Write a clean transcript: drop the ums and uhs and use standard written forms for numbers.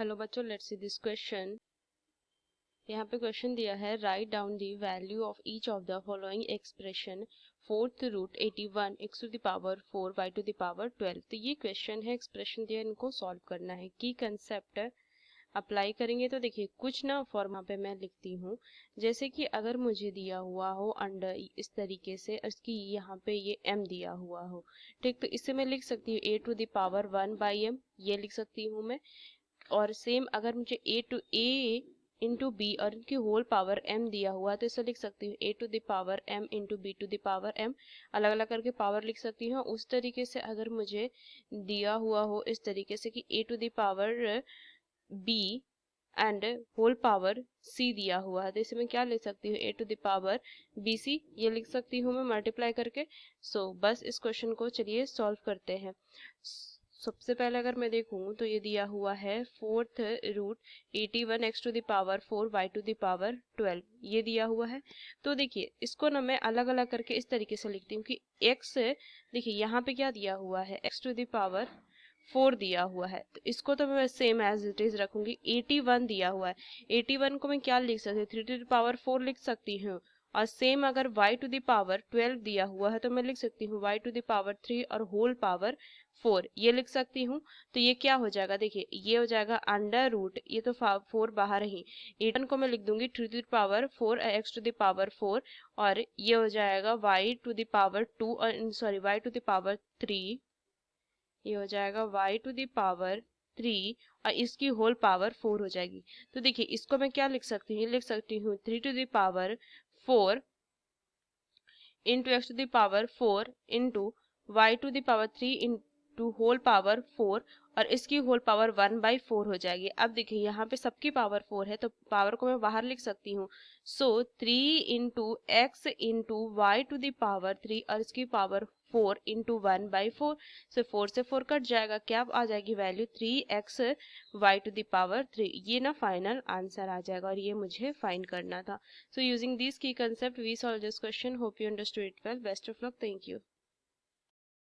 Hello बच्चों, let's see this question. यहाँ पे क्वेश्चन दिया है, write down the value of each of the following expression fourth root 81 x to the power 4 y to the power 12। तो ये question है, expression दिया, इनको सॉल्व करना है। की कंसेप्ट अप्लाई करेंगे तो देखिए कुछ ना फॉर्मा पे मैं लिखती हूँ। जैसे कि अगर मुझे दिया हुआ हो अंडर इस तरीके से, इसकी यहाँ पे ये m दिया हुआ हो, ठीक, तो इससे मैं लिख सकती हूँ a to the power 1/m, ये लिख सकती हूँ मैं। और सेम अगर मुझे a इंटू बी और इनकी होल पावर m दिया हुआ तो इसे लिख सकती हूँ a to the power m into b to the power m, अलग अलग करके पावर लिख सकती हूँ। उस तरीके से अगर मुझे दिया हुआ हो इस तरीके से कि a to the power b and whole power c दिया हुआ है, तो इसे मैं क्या लिख सकती हूँ, a to the power bc, ये लिख सकती हूँ मैं मल्टीप्लाई करके। बस इस क्वेश्चन को चलिए सॉल्व करते हैं। सबसे पहले अगर मैं देखूं तो ये दिया हुआ है fourth root 81 x to the power 4 y to the power 12, ये दिया हुआ है। तो देखिए इसको ना मैं अलग अलग करके इस तरीके से लिखती हूँ कि x, देखिए यहाँ पे क्या दिया हुआ है, x टू द पावर 4 दिया हुआ है, तो इसको तो मैं सेम एज इट इज रखूंगी। 81 दिया हुआ है, 81 को मैं क्या लिख सकती हूँ, 3 टू द पावर 4 लिख सकती हूँ। और सेम अगर y टू द पावर 12 दिया हुआ है तो मैं लिख सकती हूँ y टू द पावर 3 और होल पावर 4, ये लिख सकती हूँ। तो ये क्या हो जाएगा, देखिए ये हो जाएगा अंडर रूट, ये तो 4 बाहर ही, 81 को मैं लिख दूंगी 3 to the power 4 x to the power 4, और ये हो जाएगा y टू द पावर 2 और sorry y to the power 3, ये हो जाएगा y टू द पावर 3 और इसकी होल पावर 4 हो जाएगी। तो देखिए इसको मैं क्या लिख सकती हूँ, लिख सकती हूँ 3 to the power 4 into x to the power 4 into y to the power 3 into whole power 4, और इसकी होल पावर 1/4 हो जाएगी। अब देखिए यहाँ पे सबकी पावर 4 है तो पावर को मैं बाहर लिख सकती हूँ। 3 into x into y to the power 3 और इसकी पावर 4 इंटू 1/4, 4 से 4 कट जाएगा, क्या आ जाएगी value 3x y to the power 3। ये ना फाइनल आंसर आ जाएगा और ये मुझे फाइंड करना था। So using these key concepts, we solved this question. Hope you understood it well. Best of luck. Thank you.